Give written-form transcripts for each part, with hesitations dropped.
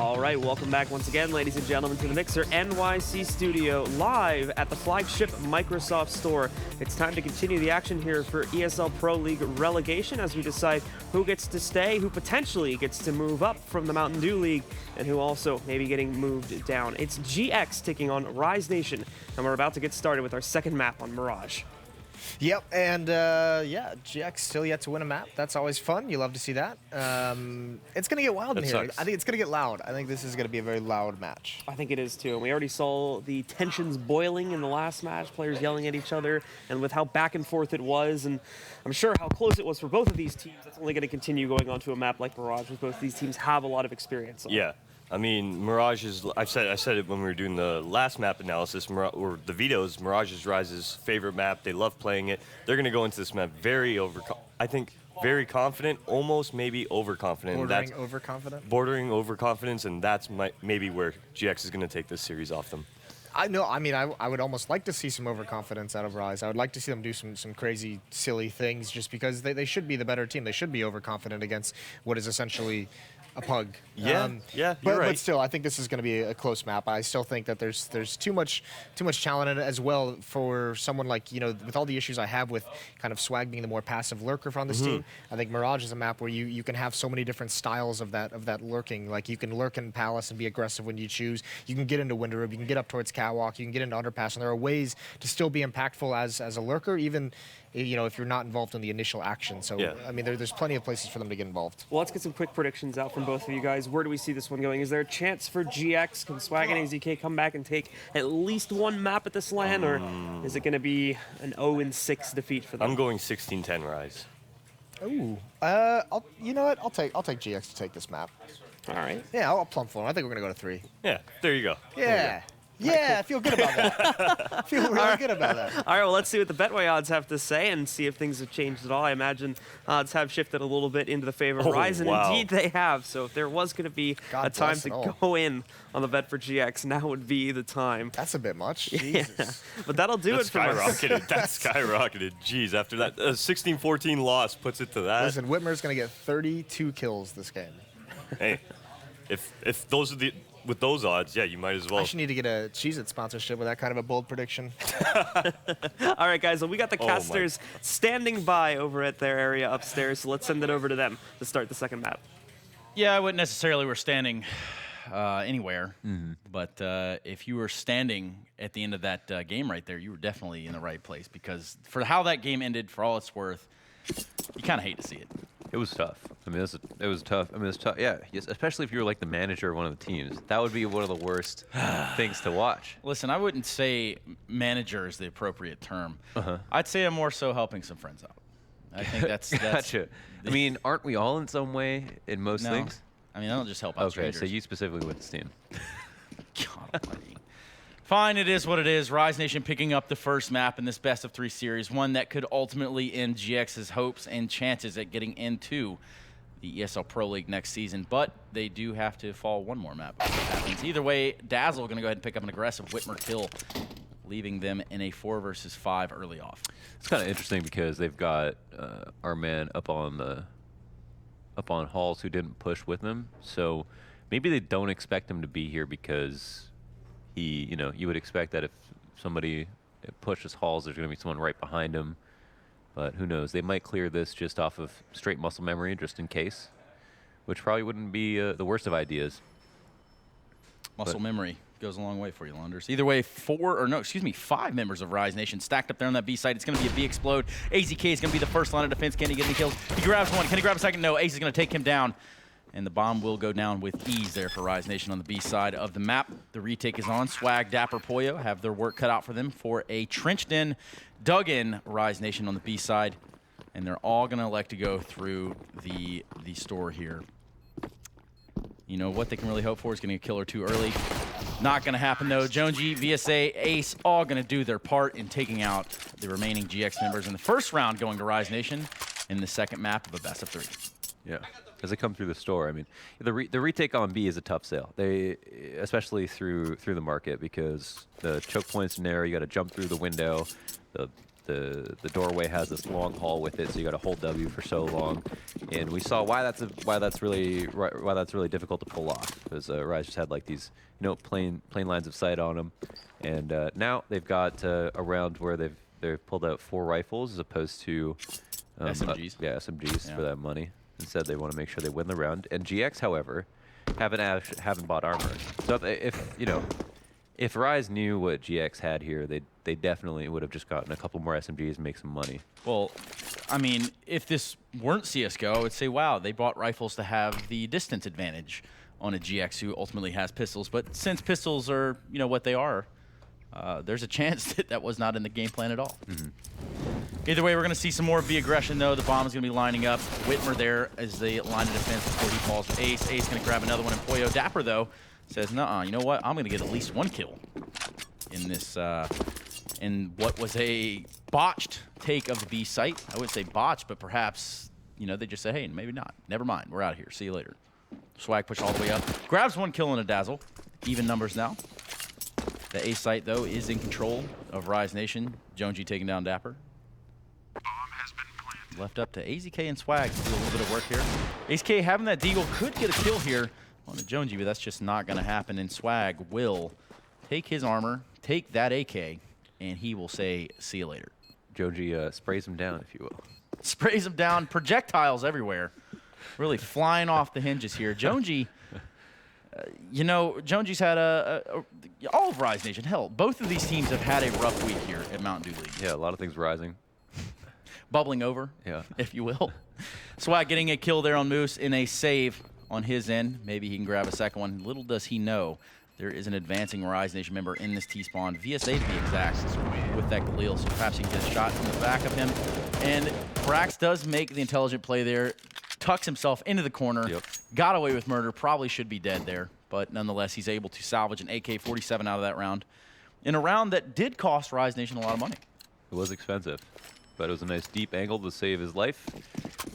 All right, welcome back once again, ladies and gentlemen, to the Mixer NYC studio, live at the flagship Microsoft Store. It's time to continue the action here for ESL Pro League relegation as we decide who gets to stay, who potentially gets to move up from the Mountain Dew League, and who also may be getting moved down. It's GX taking on Rise Nation, and we're about to get started with our second map on Mirage. Yep, and yeah, GX still yet to win a map. That's always fun. You love to see that. It's going to get wild in here. Sucks. I think it's going to get loud. I think this is going to be a very loud match. I think it is too. And we already saw the tensions boiling in the last match, players yelling at each other, and with how back and forth it was, and I'm sure how close it was for both of these teams, that's only going to continue going on to a map like Mirage, because both of these teams have a lot of experience on. Yeah. I mean, Mirage is, I said it when we were doing the last map analysis, or the vetoes, Mirage is Rise's favorite map. They love playing it. They're going to go into this map very very confident, almost maybe overconfident. Bordering overconfident? Bordering overconfidence, and that's maybe where GX is going to take this series off them. I know. I mean, I would almost like to see some overconfidence out of Rise. I would like to see them do some crazy, silly things just because they should be the better team. They should be overconfident against what is essentially a pug. Yeah, yeah, you're right. But still, I think this is going to be a close map. I still think that there's too much talent in it as well for someone like, with all the issues I have with kind of Swag being the more passive lurker from this team. I think Mirage is a map where you can have so many different styles of that lurking. Like you can lurk in Palace and be aggressive when you choose. You can get into window room. You can get up towards catwalk. You can get into underpass, and there are ways to still be impactful as a lurker, even if you're not involved in the initial action. So, yeah. I mean, there's plenty of places for them to get involved. Well, let's get some quick predictions out from both of you guys. Where do we see this one going? Is there a chance for GX? Can Swag and AZK come back and take at least one map at this LAN, or is it going to be an 0-6 defeat for them? I'm going 16-10 Rise. Ooh. You know what? I'll take GX to take this map. All right. Yeah, I'll plump for him. I think we're going to go to 3. Yeah, there you go. Yeah. Yeah, I feel good about that. I feel really good about that. All right, well, let's see what the Betway odds have to say and see if things have changed at all. I imagine odds have shifted a little bit into the favor of Rise, and indeed they have. So if there was going to be a time to go in on the bet for GX, now would be the time. That's a bit much. Jesus. Yeah. But that'll do it for us. That skyrocketed. Jeez, after that 16-14 loss puts it to that. Listen, Whitmer's going to get 32 kills this game. Hey, if those are the... With those odds, yeah, you might as well. I should need to get a Cheez-It sponsorship with that kind of a bold prediction. All right, guys, well, we got the casters standing by over at their area upstairs, so let's send it over to them to start the second map. Yeah, I wouldn't necessarily were standing anywhere, but if you were standing at the end of that game right there, you were definitely in the right place, because for how that game ended, for all it's worth, you kind of hate to see it. It was tough. I mean, it was tough. I mean, it's tough. Yeah, yes, especially if you were like the manager of one of the teams. That would be one of the worst things to watch. Listen, I wouldn't say manager is the appropriate term. I'd say I'm more so helping some friends out. I think that's gotcha. I mean, aren't we all in some way in most things? I mean, I don't just help out strangers. strangers. So you specifically with this team. God almighty. Fine, it is what it is. Rise Nation picking up the first map in this best-of-3 series, one that could ultimately end GX's hopes and chances at getting into the ESL Pro League next season. But they do have to fall one more map before that happens. Either way, Dazzle going to go ahead and pick up an aggressive Whitmer kill, leaving them in a 4 versus 5 early off. It's kind of interesting because they've got our man up on Halls who didn't push with them. So maybe they don't expect him to be here because you would expect that if somebody pushes Halls, there's going to be someone right behind him. But who knows? They might clear this just off of straight muscle memory, just in case, which probably wouldn't be the worst of ideas. Muscle memory goes a long way for you, Lunders. Either way, 5 members of Rise Nation stacked up there on that B side. It's going to be a B explode. AZK is going to be the first line of defense. Can he get any kills? He grabs one. Can he grab a second? No. Ace is going to take him down. And the bomb will go down with ease there for Rise Nation on the B side of the map. The retake is on. Swag, Dapper, Poyo have their work cut out for them for a trenched-in, dug-in Rise Nation on the B side. And they're all going to elect to go through the store here. You know what they can really hope for is getting a kill or two early. Not going to happen, though. Jonesy, VSA, Ace, all going to do their part in taking out the remaining GX members in the first round, going to Rise Nation in the second map of a best-of-3. Yeah. As they come through the store, I mean, the retake on B is a tough sale. Especially through the market, because the choke points are narrow. You got to jump through the window. The the doorway has this long hall with it, so you got to hold W for so long. And we saw why that's really difficult to pull off, because Rise just had like these plain lines of sight on them, and now they've got a round where they've pulled out 4 rifles as opposed to SMGs. Yeah, SMGs for that money. Instead, they want to make sure they win the round. And GX, however, haven't bought armor. So if Rise knew what GX had here, they definitely would have just gotten a couple more SMGs and make some money. Well, I mean, if this weren't CSGO, I would say, wow, they bought rifles to have the distance advantage on a GX who ultimately has pistols. But since pistols are, what they are, there's a chance that was not in the game plan at all. Either way, we're going to see some more V aggression, though. The bomb is going to be lining up. Whitmer there as they line of defense before he falls with Ace. Ace going to grab another one in Poyo. Dapper, though, says, nuh-uh, you know what? I'm going to get at least 1 kill in this, in what was a botched take of the B site. I would say botched, but perhaps, they just say, hey, maybe not. Never mind. We're out of here. See you later. Swag push all the way up. Grabs 1 kill and a dazzle. Even numbers now. The A site, though, is in control of Rise Nation. Jonesy taking down Dapper. Left up to AZK and Swag to do a little bit of work here. AZK having that deagle could get a kill here on the Jonesy, but that's just not going to happen. And Swag will take his armor, take that AK, and he will say, see you later. Joji sprays him down, if you will. Sprays him down. Projectiles everywhere. Really flying off the hinges here. Jonesy, Jonesy's had all of Rise Nation. Hell, both of these teams have had a rough week here at Mountain Dew League. Yeah, a lot of things rising. Bubbling over, yeah, if you will. Swag getting a kill there on Moose in a save on his end. Maybe he can grab a second one. Little does he know, there is an advancing Rise Nation member in this T-spawn, VSA to be exact, with that Galil, so perhaps he can get a shot from the back of him. And Brax does make the intelligent play there, tucks himself into the corner, got away with murder, probably should be dead there, but nonetheless, he's able to salvage an AK-47 out of that round, in a round that did cost Rise Nation a lot of money. It was expensive, but it was a nice deep angle to save his life.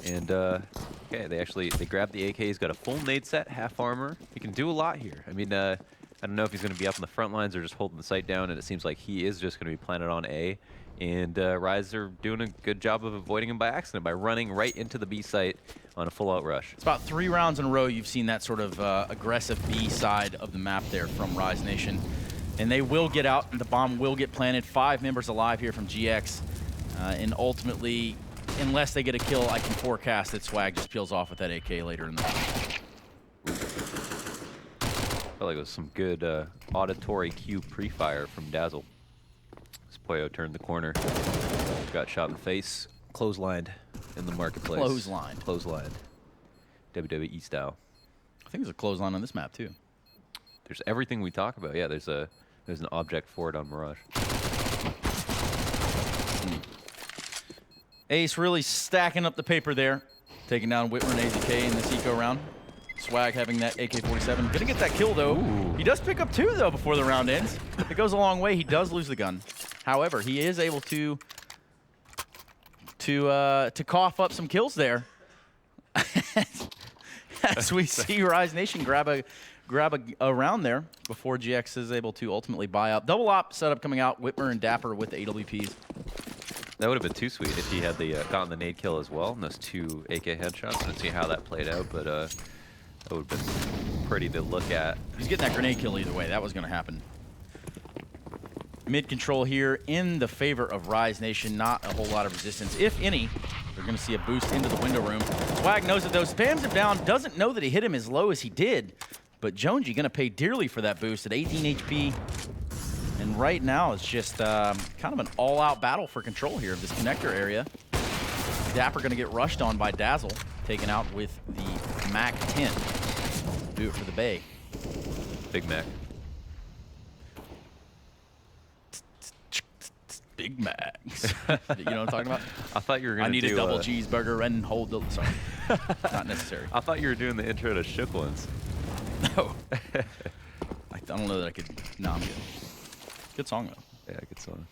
And okay, they grabbed the AK. He's got a full nade set, half armor. He can do a lot here. I mean, I don't know if he's going to be up in the front lines or just holding the sight down, and it seems like he is just going to be planted on A. And Rise are doing a good job of avoiding him by accident by running right into the B site on a full-out rush. It's about 3 rounds in a row you've seen that sort of aggressive B side of the map there from Rise Nation. And they will get out, and the bomb will get planted. 5 members alive here from GX. And ultimately, unless they get a kill, I can forecast that Swag just peels off with that AK later in the round. Felt like it was some good auditory cue pre-fire from Dazzle. As Poyo turned the corner, got shot in the face, clotheslined in the marketplace. Clotheslined. Clotheslined. WWE style. I think there's a clothesline on this map too. There's everything we talk about. Yeah, there's an object for it on Mirage. Ace really stacking up the paper there, taking down Whitmer and AZK in this eco round. Swag having that AK-47. Gonna get that kill, though. Ooh. He does pick up 2, though, before the round ends. It goes a long way. He does lose the gun. However, he is able to cough up some kills there. As we see Rise Nation grab a round there before GX is able to ultimately buy out. Double op setup coming out. Whitmer and Dapper with the AWPs. That would have been too sweet if he had gotten the nade kill as well, and those 2 AK headshots. I didn't see how that played out, but that would have been pretty to look at. He's getting that grenade kill either way. That was going to happen. Mid control here in the favor of Rise Nation. Not a whole lot of resistance, if any. They're going to see a boost into the window room. Swag knows it, though. Spams him down. Doesn't know that he hit him as low as he did. But Jonesy going to pay dearly for that boost at 18 HP. And right now, it's just kind of an all-out battle for control here of this connector area. Dapper going to get rushed on by Dazzle, taken out with the Mac 10. Do it for the Bay. Big Mac. Big Macs. You know what I'm talking about? I thought you were going to do I need a double cheeseburger and hold the... Sorry. Not necessary. I thought you were doing the intro to Shook Ones. No. I don't know that I could... No, I'm good. Good song, though. Yeah, good song.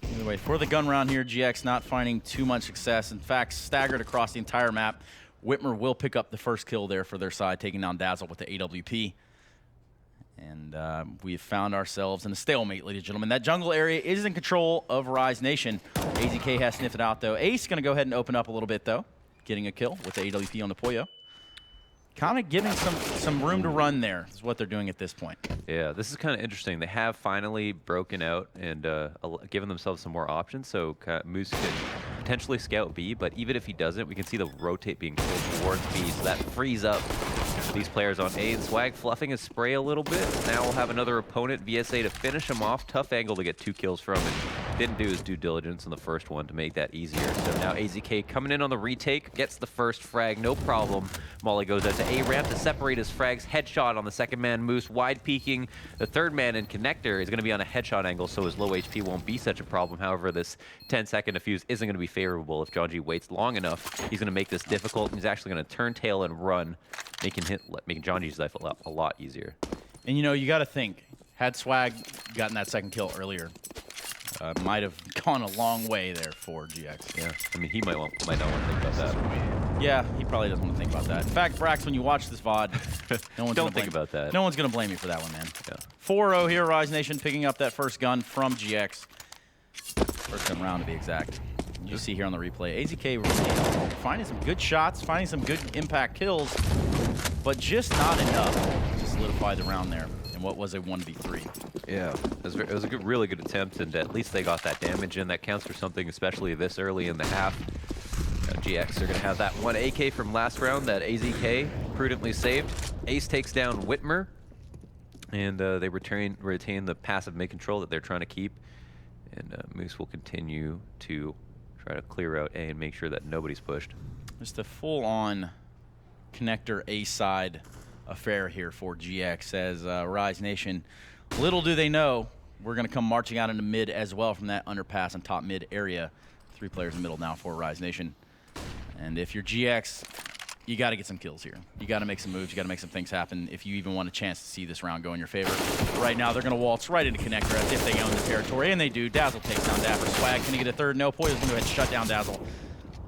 Either way, for the gun round here, GX not finding too much success. In fact, staggered across the entire map. Whitmer will pick up the first kill there for their side, taking down Dazzle with the AWP. And we have found ourselves in a stalemate, ladies and gentlemen. That jungle area is in control of Rise Nation. AZK has sniffed it out, though. Ace going to go ahead and open up a little bit, though. Getting a kill with the AWP on the Poyo. Kind of giving some room to run there is what they're doing at this point. Yeah, this is kind of interesting. They have finally broken out and given themselves some more options. So Moose can potentially scout B, but even if he doesn't, we can see the rotate being pulled towards B. So that frees up these players on A. And Swag fluffing his spray a little bit. Now we'll have another opponent, VSA, to finish him off. Tough angle to get 2 kills from, and didn't do his due diligence in the first one to make that easier. So now AZK coming in on the retake, gets the first frag, no problem. Molly goes out to A ramp to separate his frags. Headshot on the second man, Moose wide peeking. The third man in Connector is going to be on a headshot angle, so his low HP won't be such a problem. However, this 10-second defuse isn't going to be favorable if John G waits long enough. He's going to make this difficult. He's actually going to turn tail and run, making John G's life a lot easier. And you know, you got to think, had Swag gotten that second kill earlier, might have gone a long way there for GX. Yeah, I mean, he might not want to think about that. Yeah, he probably doesn't want to think about that. In fact, Brax, when you watch this VOD, no one's Don't think about that. No one's going to blame you for that one, man. Yeah. 4-0 here, Rise Nation picking up that first gun from GX. First gun round, to be exact. You see here on the replay, AZK finding some good shots, finding some good impact kills, but just not enough to solidify the round there in what was a 1v3. Yeah, it was a really good attempt, and at least they got that damage in. That counts for something, especially this early in the half. GX are going to have that one AK from last round that AZK prudently saved. Ace takes down Whitmer, and they retain the passive mid-control that they're trying to keep. And Moose will continue to try to clear out A and make sure that nobody's pushed. Just a full-on Connector A-side affair here for GX as Rise Nation, little do they know, we're going to come marching out into mid as well from that underpass and top mid area. 3 players in the middle now for Rise Nation. And if you're GX, you got to get some kills here. You got to make some moves. You got to make some things happen if you even want a chance to see this round go in your favor. Right now, they're going to waltz right into Connector as if they own the territory, and they do. Dazzle takes down Dapper. Swag, can he get a third? No. Poyo's going to go ahead and shut down Dazzle.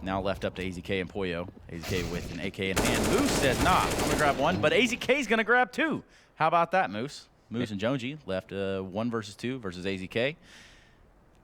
Now left up to AZK and Poyo. AZK with an AK in hand. Moose says, nah, I'm going to grab one, but AZK's going to grab 2. How about that, Moose? Moose and Jonesy left 1 versus 2 versus AZK.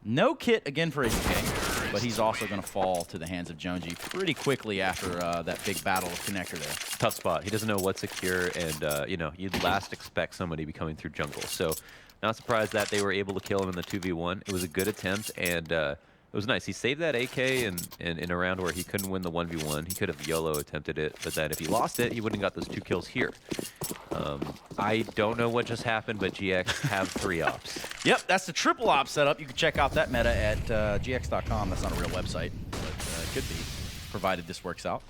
No kit again for AZK, but he's also going to fall to the hands of Jonesy pretty quickly after that big battle of Connector there. Tough spot. He doesn't know what's secure, and you know, you'd last expect somebody to be coming through jungle. So not surprised that they were able to kill him in the 2v1. It was a good attempt, and it was nice. He saved that AK in a round where he couldn't win the 1v1. He could have YOLO attempted it, but then if he lost it, he wouldn't have got those 2 kills here. I don't know what just happened, but GX have 3 ops. Yep, that's the triple op setup. You can check out that meta at gx.com. That's not a real website, but it could be, provided this works out.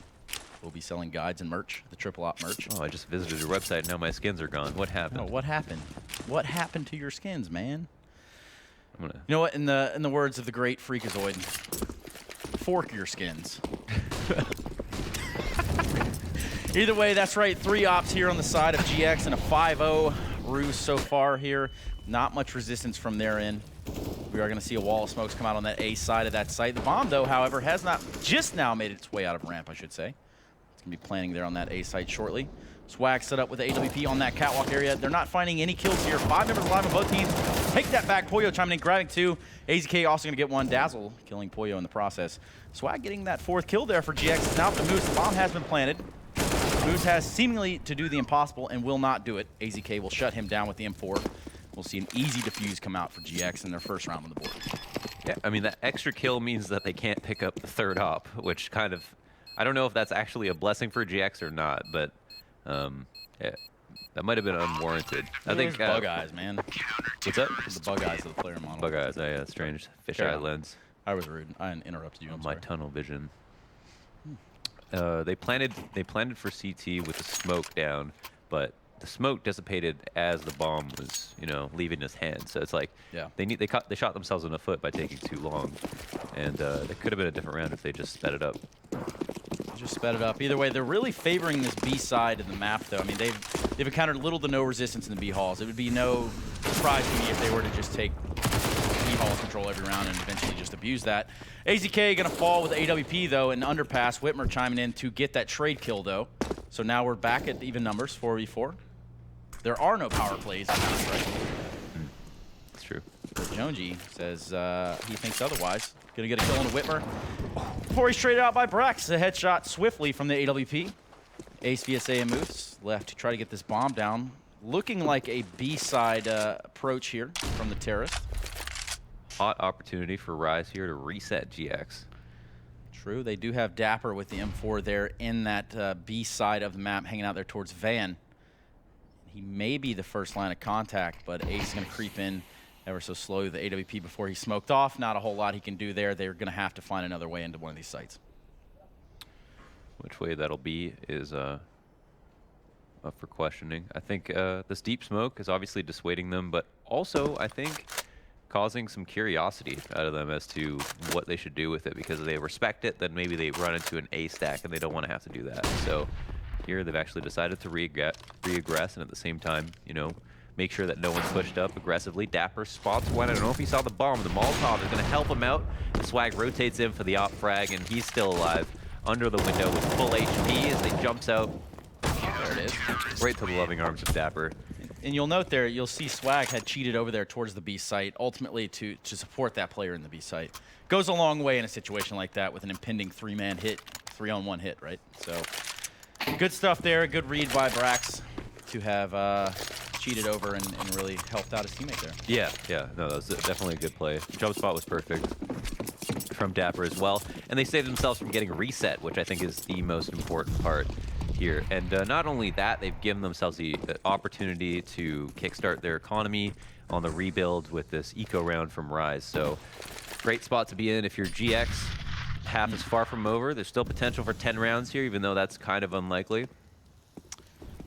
We'll be selling guides and merch, the triple op merch. Oh, I just visited your website. Now my skins are gone. What happened? Oh, what happened? What happened to your skins, man? You know what? In the words of the great Freakazoid, fork your skins. Either way, that's right. 3 ops here on the side of GX and a 5-0 ruse so far here. Not much resistance from their end. We are going to see a wall of smokes come out on that A side of that site. The bomb, though, however, has not just now made its way out of ramp, I should say. It's going to be planning there on that A site shortly. Swag set up with the AWP on that catwalk area. They're not finding any kills here. 5 members alive on both teams. Take that back. Poyo chiming in, grabbing 2. AZK also going to get 1. Dazzle killing Poyo in the process. Swag getting that 4th kill there for GX. It's now the Moose. The bomb has been planted. Moose has seemingly to do the impossible and will not do it. AZK will shut him down with the M4. We'll see an easy defuse come out for GX in their first round on the board. Yeah, I mean, that extra kill means that they can't pick up the 3rd op, which kind of, I don't know if that's actually a blessing for GX or not, but yeah, that might have been unwarranted. I think bug eyes, man. What's up? The bug eyes of the player model. Bug eyes, yeah, strange. Fisheye lens. I was rude. I interrupted you. I'm My sorry. tunnel vision. They planted for CT with the smoke down, but the smoke dissipated as the bomb was, you know, leaving his hand. So it's like, yeah, they shot themselves in the foot by taking too long, and it could have been a different round if they just sped it up. Just sped it up. Either way, they're really favoring this B side of the map, though. I mean, they've encountered little to no resistance in the B halls. It would be no surprise to me if they were to just take B halls control every round and eventually just abuse that. AZK gonna fall with the AWP though, and underpass. Whitmer chiming in to get that trade kill though. So now we're back at even numbers, 4v4. There are no power plays in Counter-Strike. It's true. But Jonesy says he thinks otherwise. Gonna get a kill on a Whitmer. Before he's traded out by Brax, a headshot swiftly from the AWP. Ace, VSA, and Moose left to try to get this bomb down. Looking like a B-side approach here from the Terrace. Hot opportunity for Rise here to reset GX. True, they do have Dapper with the M4 there in that B side of the map, hanging out there towards Van. He may be the first line of contact, but Ace is going to creep in ever so slowly with the AWP before he smoked off. Not a whole lot he can do there. They're going to have to find another way into one of these sites. Which way that'll be is up for questioning. I think this deep smoke is obviously dissuading them, but also I think causing some curiosity out of them as to what they should do with it, because if they respect it, then maybe they run into an A stack and they don't want to have to do that. So here they've actually decided to re-aggress and at the same time, you know, make sure that no one's pushed up aggressively. Dapper spots one. I don't know if he saw the bomb. The Molotov is going to help him out. The Swag rotates in for the op frag, and he's still alive under the window with full HP as they jumps out. There it is. Right to the loving arms of Dapper. And you'll note there, you'll see Swag had cheated over there towards the B site, ultimately to support that player in the B site. Goes a long way in a situation like that with an impending 3-man hit, 3-on-1 hit, right? So good stuff there. Good read by Brax to have cheated over and really helped out his teammate there. Yeah. No, that was definitely a good play. Jump spot was perfect from Dapper as well. And they saved themselves from getting reset, which I think is the most important part here. And not only that, they've given themselves the opportunity to kickstart their economy on the rebuild with this eco round from Rise. So great spot to be in if you're GX. Half is far from over. There's still potential for 10 rounds here, even though that's kind of unlikely.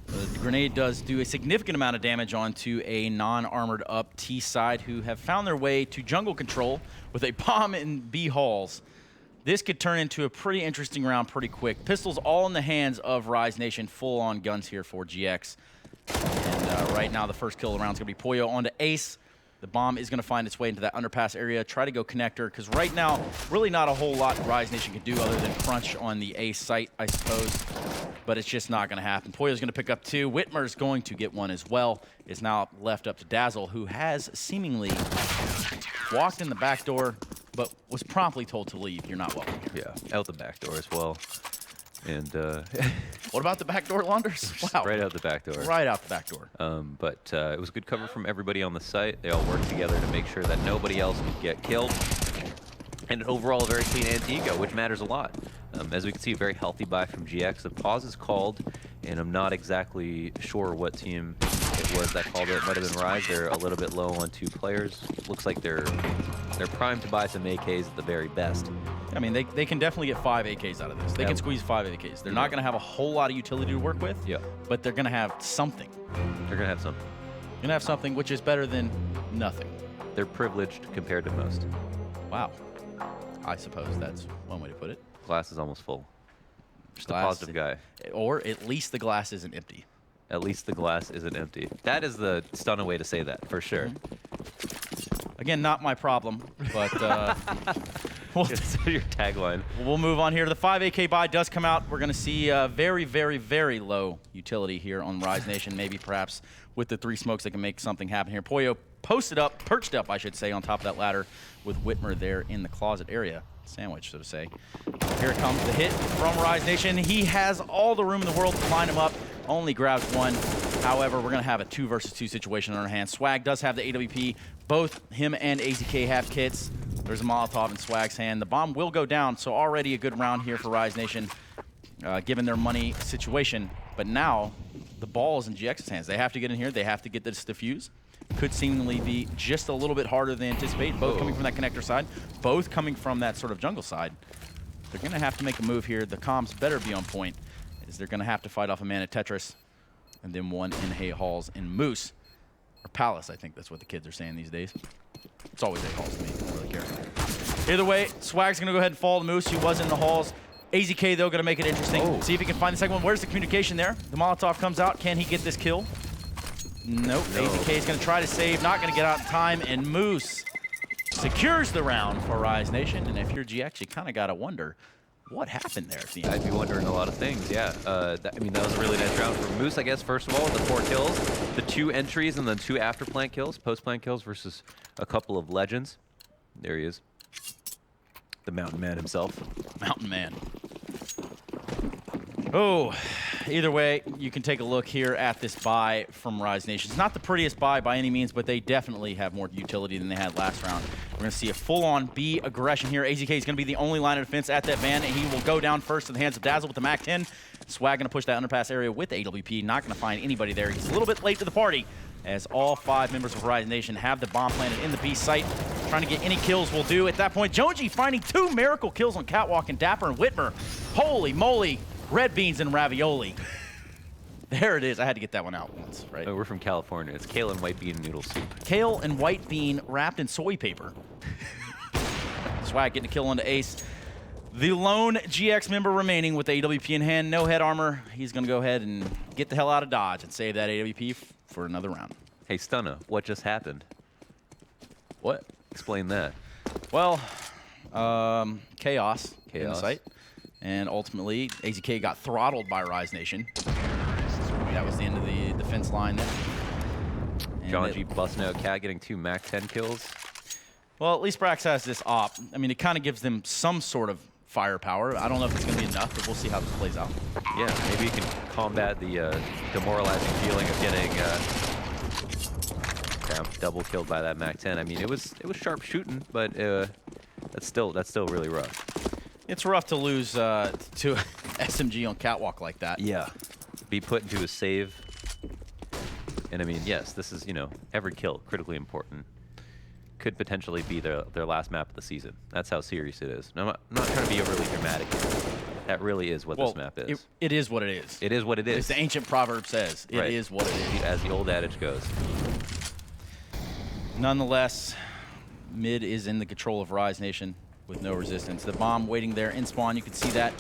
The grenade does do a significant amount of damage onto a non-armored up T side who have found their way to jungle control with a bomb in B halls. This could turn into a pretty interesting round pretty quick. Pistols all in the hands of Rise Nation, full on guns here for GX. And right now the first kill of the round is going to be Poyo onto Ace. The bomb is going to find its way into that underpass area, try to go connector, because right now, really not a whole lot Rise Nation can do other than crunch on the A site, I suppose. But it's just not going to happen. Poyo's going to pick up 2. Whitmer's going to get 1 as well. It's now left up to Dazzle, who has seemingly walked in the back door, but was promptly told to leave. You're not welcome here. Yeah, out the back door as well. And What about the back door, Launders? Wow. right out the back door. Right out the back door. But it was good cover from everybody on the site. They all worked together to make sure that nobody else could get killed. And overall, a very clean anti-eco, which matters a lot. As we can see, a very healthy buy from GX. The pause is called, and I'm not exactly sure what team it was that called it. It might have been Rise. They're a little bit low on 2 players. Looks like they're primed to buy some AKs at the very best. I mean, they can definitely get 5 AKs out of this. They can squeeze 5 AKs. They're not going to have a whole lot of utility to work with, but they're going to have something. They're going to have something. Going to have something which is better than nothing. They're privileged compared to most. Wow. I suppose that's one way to put it. Glass is almost full. Just a Glass positive guy. Or at least the glass isn't empty. At least the glass isn't empty. That is the stunning way to say that, for sure. Again, not my problem, but It's your tagline. we'll move on here. The 5 AK buy does come out. We're going to see very, very, very low utility here on Rise Nation. Maybe perhaps with the 3 smokes, they can make something happen here. Poyo perched up, I should say, on top of that ladder with Whitmer there in the closet area. Sandwich, so to say. Here it comes, the hit from Rise Nation. He has all the room in the world to line him up. Only grabs 1. However, we're going to have a 2 versus 2 situation on our hands. Swag does have the AWP. Both him and AZK have kits. There's a Molotov in Swag's hand. The bomb will go down, so already a good round here for Rise Nation, given their money situation. But now, the ball is in GX's hands. They have to get in here. They have to get this defuse. Could seemingly be just a little bit harder than anticipated. Both coming from that connector side. Both coming from that sort of jungle side. They're going to have to make a move here. The comms better be on point, as they're going to have to fight off a man at Tetris. And then 1 in Hay Halls in Moose. Or Palace, I think that's what the kids are saying these days. It's always Hay Halls to me. I don't really care. Either way, Swag's going to go ahead and fall to Moose, who was in the halls. AZK, though, going to make it interesting. See if he can find the second one. Where's the communication there? The Molotov comes out. Can he get this kill? Nope. No. AZK is going to try to save. Not going to get out in time. And Moose secures the round for Rise Nation. And if you're GX, you kind of got to wonder, What happened there at the I'd end? be wondering a lot of things, yeah. I mean, that was a really nice round for Moose, I guess, first of all, with the 4 kills, the 2 entries, and then 2 after-plant kills, post-plant kills versus a couple of legends. There he is. The Mountain Man himself. Mountain Man. Oh, either way, you can take a look here at this buy from Rise Nation. It's not the prettiest buy by any means, but they definitely have more utility than they had last round. We're going to see a full-on B aggression here. AZK is going to be the only line of defense at that van, and he will go down first in the hands of Dazzle with the MAC-10. Swag going to push that underpass area with AWP. Not going to find anybody there. He's a little bit late to the party, as all 5 members of Rise Nation have the bomb planted in the B site. Trying to get any kills will do. At that point, Jonesy finding 2 miracle kills on Catwalk and Dapper and Whitmer. Holy moly. Red beans and ravioli. There it is. I had to get that one out once, right? Oh, we're from California. It's kale and white bean noodle soup. Kale and white bean wrapped in soy paper. Swag getting a kill onto Ace. The lone GX member remaining with the AWP in hand. No head armor. He's going to go ahead and get the hell out of Dodge and save that AWP for another round. Hey, Stunna, what just happened? What? Explain that. Well, chaos in the Chaos. site. And ultimately, AZK got throttled by Rise Nation. That was the end of the defense line there. And John it- G busting out Cat, getting 2 MAC-10 kills. Well, at least Brax has this op. I mean, it kind of gives them some sort of firepower. I don't know if it's going to be enough, but we'll see how this plays out. Yeah, maybe you can combat the demoralizing feeling of getting double killed by that MAC-10. I mean, it was sharp shooting, but that's still really rough. It's rough to lose to SMG on Catwalk like that. Yeah, be put into a save. And I mean, yes, this is, every kill critically important. Could potentially be their last map of the season. That's how serious it is. And I'm not trying to be overly dramatic here. That really is what this map is. It is what it is. It is what it is. As the ancient proverb says, it is Right. what it is. As the old adage goes. Nonetheless, mid is in the control of Rise Nation with no resistance. The bomb waiting there in spawn. You can see that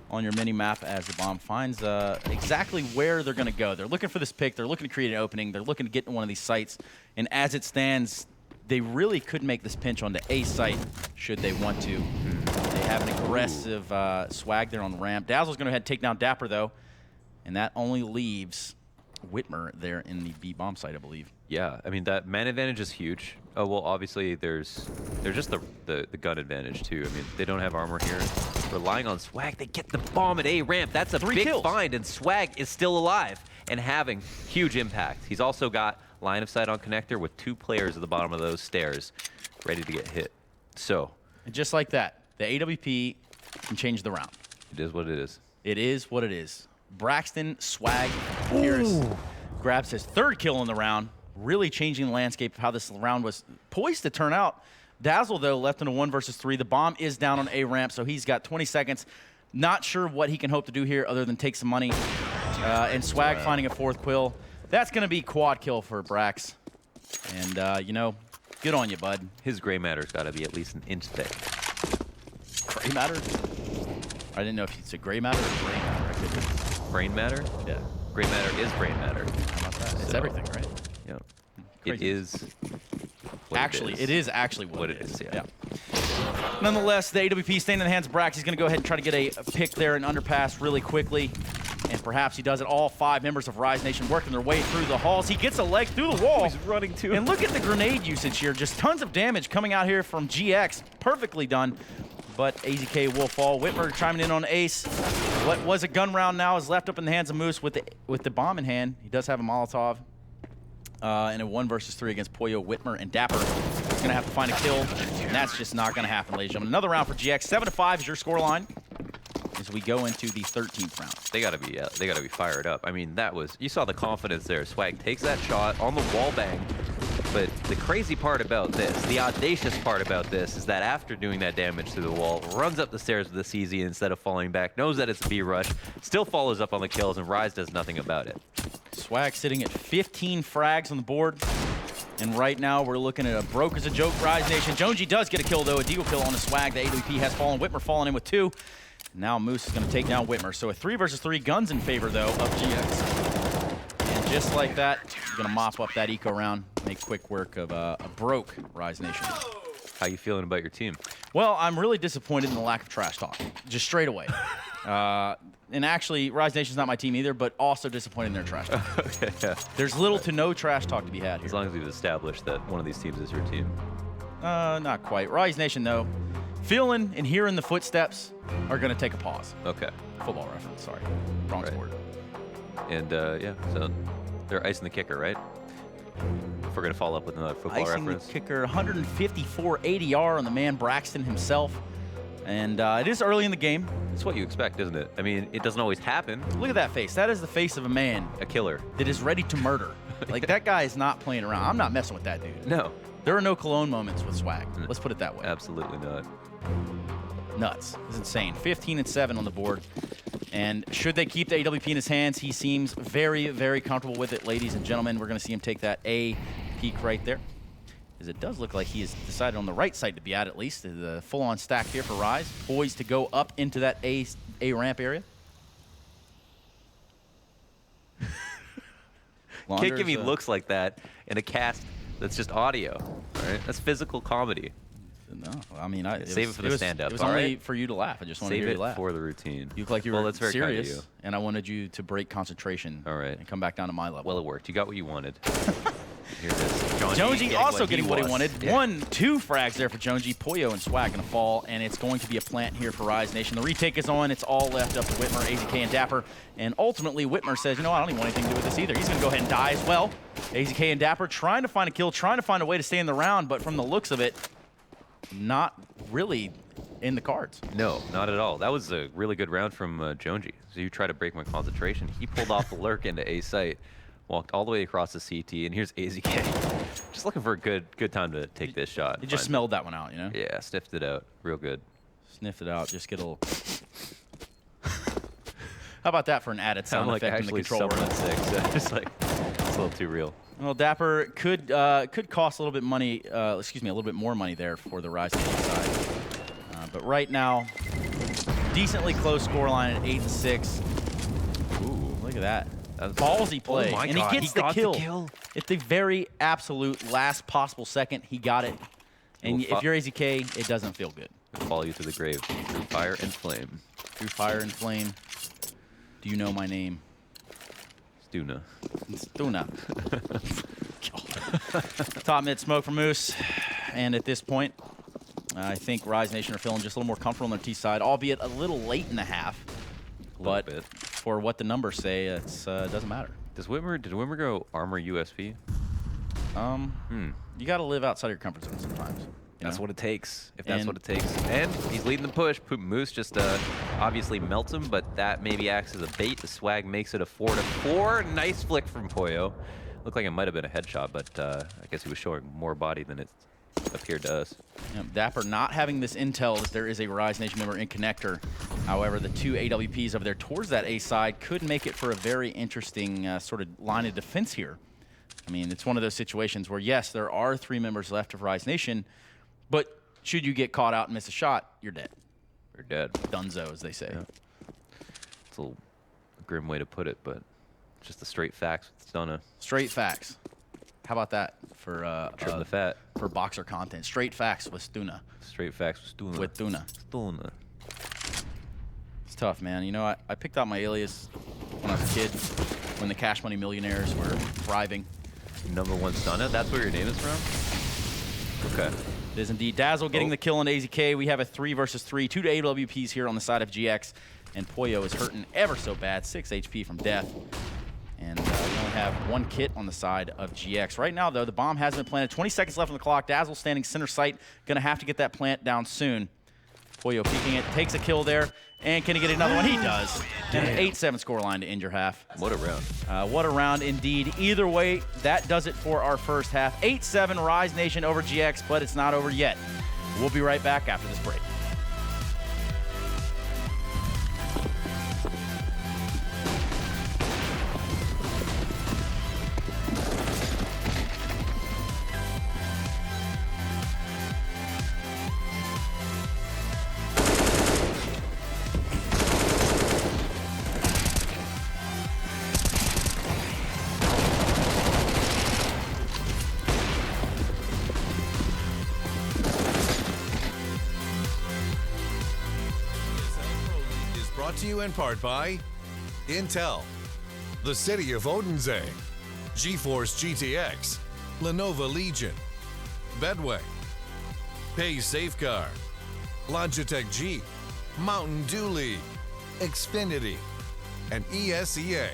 on your mini-map as the bomb finds exactly where they're going to go. They're looking for this pick. They're looking to create an opening. They're looking to get in one of these sites. And as it stands, they really could make this pinch onto a site should they want to. They have an aggressive swag there on the ramp. Dazzle's going to go ahead and take down Dapper, though. And that only leaves Whitmer there in the B bomb site, I believe. Yeah, I mean, that man advantage is huge. Oh, well, obviously, there's just the gun advantage, too. I mean, they don't have armor here. Relying on Swag, they get the bomb at A ramp. That's a 3 big kills. find, and Swag is still alive and having huge impact. He's also got line of sight on connector with 2 players at the bottom of those stairs ready to get hit. So, And just like that, the AWP can change the round. it is what it is. It is what it is. Braxton Swag Harris grabs his 3rd kill in the round, really changing the landscape of how this round was poised to turn out. Dazzle, though, left in a 1 versus 3. The bomb is down on A ramp, so he's got 20 seconds. Not sure what he can hope to do here other than take some money. And Swag finding a 4th kill. That's going to be quad kill for Brax. And, good on you, bud. His gray matter's got to be at least an inch thick. Gray matter? I didn't know if it's a gray matter or gray matter. I couldn't. Brain matter? Yeah. Gray matter is brain matter. How about that? It's So- everything, right? Yeah. It Crazy. is what Actually, it is actually what it is, yeah. Yeah. Nonetheless, the AWP staying in the hands of Brax. He's going to go ahead and try to get a pick there and underpass really quickly. And perhaps he does it. All 5 members of Rise Nation working their way through the halls. He gets a leg through the wall. He's running too. And look at the grenade usage here. Just tons of damage coming out here from GX. Perfectly done. But AZK will fall. Whitmer chiming in on Ace. What was a gun round now is left up in the hands of Moose with the bomb in hand. He does have a Molotov. In a 1 versus 3 against Poyo, Whitmer, and Dapper. He's going to have to find a kill, and that's just not going to happen, ladies and gentlemen. Another round for GX. 7-5 is your scoreline as we go into the 13th round. They gotta be fired up. I mean, you saw the confidence there. Swag takes that shot on the wall bang. But the crazy part about this, the audacious part about this, is that after doing that damage to the wall, runs up the stairs with a CZ instead of falling back, knows that it's a B rush, still follows up on the kills, and Rise does nothing about it. Swag sitting at 15 frags on the board. And right now, we're looking at a broke as a joke Rise Nation. Jonesy does get a kill, though. A deagle kill on the Swag. The AWP has fallen. Whitmer falling in with 2. Now Moose is going to take down Whitmer. So a 3 versus 3 guns in favor, though, of GX. And just like that, he's going to mop up that eco round, make quick work of a broke Rise Nation. How you feeling about your team? Well, I'm really disappointed in the lack of trash talk, just straight away. And actually, Rise Nation's not my team either, but also disappointed in their trash talk. Okay, yeah. There's little to no trash talk to be had here. As long as we've established that one of these teams is your team. Not quite. Rise Nation, though, feeling and hearing the footsteps are going to take a pause. Okay. Football reference, sorry. Wrong Right. sport. And yeah, so they're icing the kicker, right? If we're gonna follow up with another football Icing reference. the kicker, 154 ADR on the man Braxton himself. And it is early in the game. It's what you expect, isn't it? I mean, it doesn't always happen. Look at that face. That is the face of a man A killer. that is ready to murder. Like, that guy is not playing around. I'm not messing with that dude. No, There are no cologne moments with swag. Let's put it that way. absolutely not. Nuts. It's insane. 15-7 on the board. And should they keep the AWP in his hands, he seems very, very comfortable with it, ladies and gentlemen. We're going to see him take that A peek right there. As it does look like he has decided on the right side to be at least. The full-on stack here for Rise. Poised to go up into that A ramp area. Can't give me Launders, looks like that in a cast that's just audio. All right, that's physical comedy. No, I mean, Save it for the stand-up, It was all only right? for you to laugh. I just wanted to Save hear it you laugh. for the routine. You look like you Well, were that's very kind of serious, you. and I wanted you to break concentration. All right. And come back down to my level. Well, it worked. You got what you wanted. Here it is. Jonesy also getting what he wants. wanted. Yeah. 1-2 frags there for Jonesy. Poyo and Swag gonna fall, and it's going to be a plant here for Rise Nation. The retake is on. It's all left up to Whitmer, AZK, and Dapper. And ultimately, Whitmer says, you know what, I don't even want anything to do with this either. He's gonna go ahead and die as well. AZK and Dapper trying to find a kill, trying to find a way to stay in the round, but from the looks of it, not really in the cards. No, not at all. That was a really good round from Jonesy. So you try to break my concentration. He pulled off the lurk into A site, walked all the way across the CT, and here's AZK. Just looking for a good time to take this shot. He just smelled that one out, you know? Yeah, sniffed it out real good. Sniffed it out, just get a little... How about that for an added sound Sound like effect in the actually control someone room? at 6. Just like, it's a little too real. Well, Dapper could cost a little bit money. A little bit more money there for the Rise Nation side. But right now, decently close scoreline at 8-6. Ooh, look at that. That's Ballsy play, my and God, he gets he got the the kill. kill. At the very absolute last possible second, he got it. And Little if you're AZK, it doesn't feel good. Follow you to the grave through fire and flame. Through fire and flame, do you know my name? Stuna. Stuna. Top mid smoke for Moose. And at this point, I think Rise Nation are feeling just a little more comfortable on their T side, albeit a little late in the half. But bit. for what the numbers say, it doesn't matter. Did Whitmer go armor USP? You got to live outside of your comfort zone sometimes. That's what it takes, if that's And- what it takes. And he's leading the push. Moose just obviously melts him, but that maybe acts as a bait. The Swag makes it a 4-4. Nice flick from Poyo. Looked like it might have been a headshot, but I guess he was showing more body than it appeared to us. Dapper not having this intel that there is a Rise Nation member in connector. However, the two AWPs over there towards that A side could make it for a very interesting sort of line of defense here. I mean, it's one of those situations where, yes, there are 3 members left of Rise Nation, but should you get caught out and miss a shot, you're dead. We're dead. Dunzo, as they say. Yeah. It's a little grim way to put it, but just the straight facts with Stuna. Straight facts. How about that for Trim the fat. for boxer content? Straight facts with Stuna. Straight facts with Stuna. With Tuna. Stuna. It's tough, man. You know, I picked out my alias when I was a kid, when the Cash Money Millionaires were thriving. #1 Stuna? That's where your name is from? Okay. It is indeed. Dazzle getting Oh. the kill on AZK. We have a 3 versus 3. 2 to AWPs here on the side of GX. And Poyo is hurting ever so bad. 6 HP from death. And we only have 1 kit on the side of GX. Right now, though, the bomb has been planted. 20 seconds left on the clock. Dazzle standing center sight. Going to have to get that plant down soon. Poyo peeking it. Takes a kill there. And can he get another one? He does. And an 8-7 scoreline to end your half. What a round. What a round indeed. Either way, that does it for our first half. 8-7 Rise Nation over GX, but it's not over yet. We'll be right back after this break. Brought to you in part by Intel, the City of Odense, GeForce GTX, Lenovo Legion, Bedway, Pay Safeguard, Logitech G, Mountain Dew League, Xfinity, and ESEA.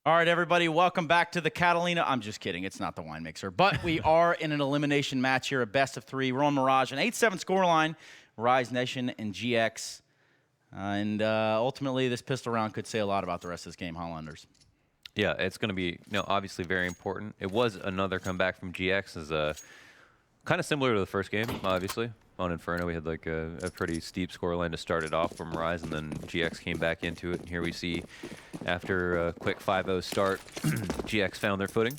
All right, everybody, welcome back to the Catalina. I'm just kidding. It's not the wine mixer. But we are in an elimination match here, a best of three. We're on Mirage, an 8-7 scoreline, Rise Nation and GX. Ultimately, this pistol round could say a lot about the rest of this game, Hollanders. Yeah, it's going to be, obviously very important. It was another comeback from GX, as kind of similar to the first game, obviously. On Inferno, we had like a pretty steep scoreline to start it off from Rise, and then GX came back into it. And here we see, after a quick 5-0 start, GX found their footing.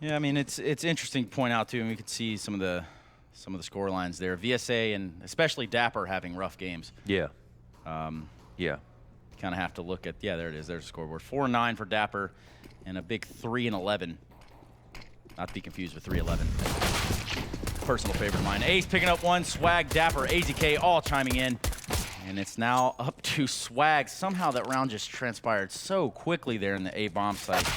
Yeah, I mean, it's interesting to point out too, and we could see some of the scorelines there. VSA and especially Dapper having rough games. Yeah. Yeah. Kind of have to look at, yeah, there it is. There's the scoreboard. 4-9 for Dapper, and a big 3-11. Not to be confused with 3-11. Personal favorite of mine. Ace picking up one. Swag, Dapper, AZK all chiming in. And it's now up to Swag. Somehow that round just transpired so quickly there in the A bomb site.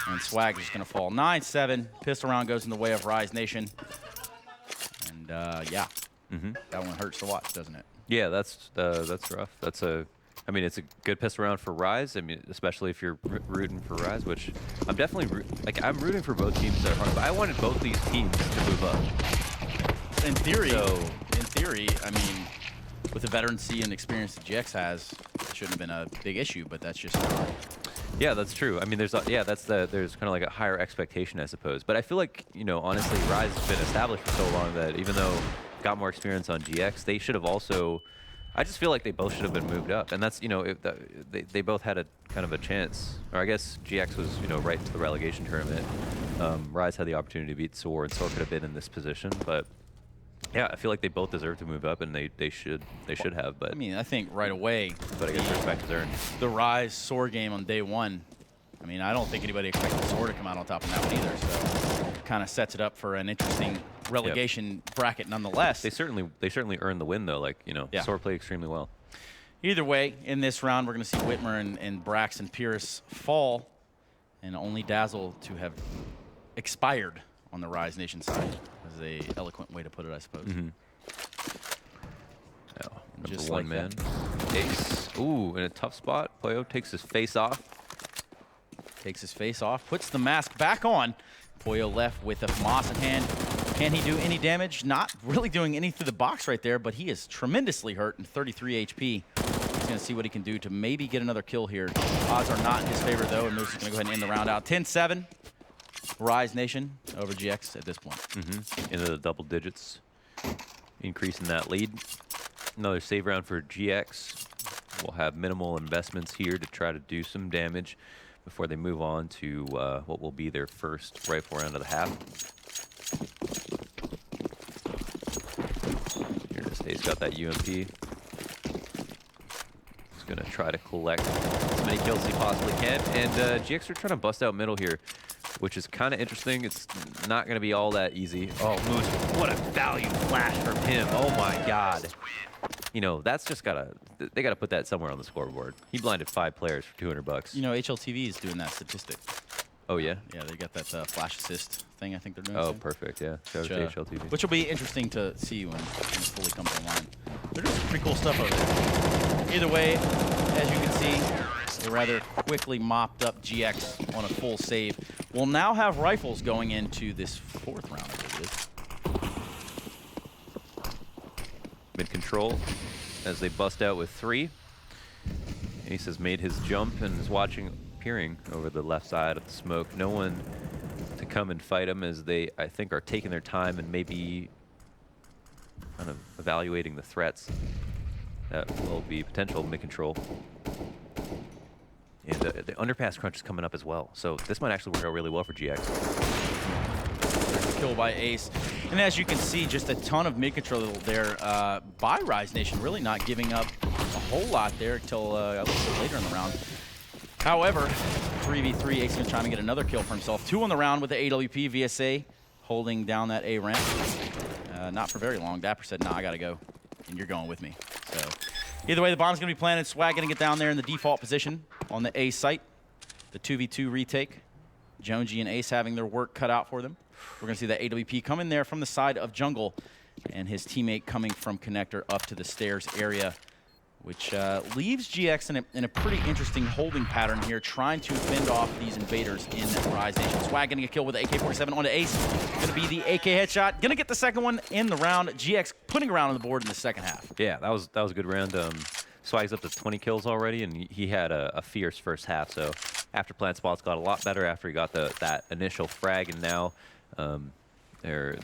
And Swag is going to fall. 9-7. Pistol round goes in the way of Rise Nation. And, yeah. That one hurts to watch, doesn't it? Yeah, that's rough. I mean, it's a good pistol round for Rise. I mean, especially if you're rooting for Rise, which I'm definitely I'm rooting for both teams that are hard, but I wanted both these teams to move up. In theory, I mean, with the veterancy and experience that GX has, it shouldn't have been a big issue, but that's just Yeah, that's true. I mean, there's there's kind of like a higher expectation, I suppose. But I feel like, honestly, Rise has been established for so long that even though got more experience on GX, they should have also. I just feel like they both should have been moved up, and that's they both had a kind of a chance. Or I guess GX was right into the relegation tournament. Rise had the opportunity to beat Soar, and Soar could have been in this position, but. Yeah, I feel like they both deserve to move up, and they should have. But I mean, I think right away. But I guess respect is earned. The Rise Soar game on day one. I mean, I don't think anybody expected Soar to come out on top of that one either. So, kind of sets it up for an interesting relegation bracket, nonetheless. They certainly earned the win, though. Like Soar played extremely well. Either way, in this round, we're going to see Whitmer and Brax and Pierce fall, and only Dazzle to have expired on the Rise Nation side. Is a eloquent way to put it, I suppose. Mm-hmm. Just one like man. that. Ace. Ooh, in a tough spot. Poyo takes his face off. Takes his face off, puts the mask back on. Poyo left with a FAMAS in hand. Can he do any damage? Not really doing any through the box right there, but he is tremendously hurt in 33 HP. He's going to see what he can do to maybe get another kill here. Odds are not in his favor, though, and Moose is going to go ahead and end the round out. 10-7, Rise Nation over GX at this point. Into the double digits, increasing that lead. Another save round for GX. We'll have minimal investments here to try to do some damage before they move on to what will be their first rifle round of the half. Here it is. He's got that UMP. He's going to try to collect as many kills as he possibly can. And GX are trying to bust out middle here, which is kind of interesting. It's not going to be all that easy. Oh, Moose, what a value flash from him. Oh, my God. You know, that's just they gotta put that somewhere on the scoreboard. He blinded 5 players for $200. You know, HLTV is doing that statistic. Oh, yeah? Yeah, they got that flash assist thing I think they're doing. Oh, soon. perfect, yeah. Shout out to HLTV. Which will be interesting to see when it fully comes online. They're doing some pretty cool stuff over there. Either way, as you can see, they rather quickly mopped up GX on a full save. We'll now have rifles going into this 4th round, I believe it is. Mid-control as they bust out with 3. Ace has made his jump and is peering over the left side of the smoke. No one to come and fight him as they, I think, are taking their time and maybe kind of evaluating the threats that will be potential mid-control. And the underpass crunch is coming up as well, so this might actually work out really well for GX. There's a kill by Ace. And as you can see, just a ton of mid-control there by Rise Nation, really not giving up a whole lot there until a little bit later in the round. However, 3v3, Ace going to try to get another kill for himself. 2 on the round with the AWP, VSA holding down that A ramp. Not for very long. Dapper said, nah, I got to go, and you're going with me. So either way, the bomb's going to be planted. Swag going to get down there in the default position on the A site. The 2v2 retake. Jonesy and Ace having their work cut out for them. We're going to see that AWP come in there from the side of jungle, and his teammate coming from connector up to the stairs area, which leaves GX in a pretty interesting holding pattern here, trying to fend off these invaders in Rise Nation. Swag getting a kill with the AK-47 onto Ace. Going to be the AK headshot. Going to get the second one in the round. GX putting a round on the board in the second half. Yeah, that was a good round. Swag's up to 20 kills already, and he had a fierce first half. So after plant spots got a lot better after he got that initial frag, and now they're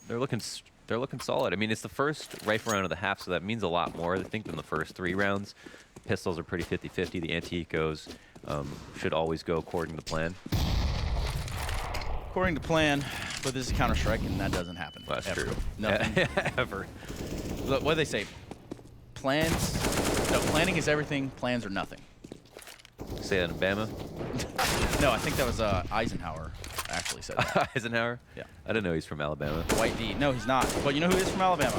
looking solid. I mean, it's the first rifle round of the half, so that means a lot more, I think, than the first 3 rounds. Pistols are pretty 50-50. The anti-ecos should always go according to plan. According to plan, but this is Counter-Strike, and that doesn't happen. Well, that's ever. true. Nothing. Ever. Look, what do they say? Planning is everything. Plans are nothing. Say that in Bama. No, I think that was Eisenhower actually said that. Eisenhower? Yeah. I didn't know he's from Alabama. White D. No, he's not. But you know who is from Alabama?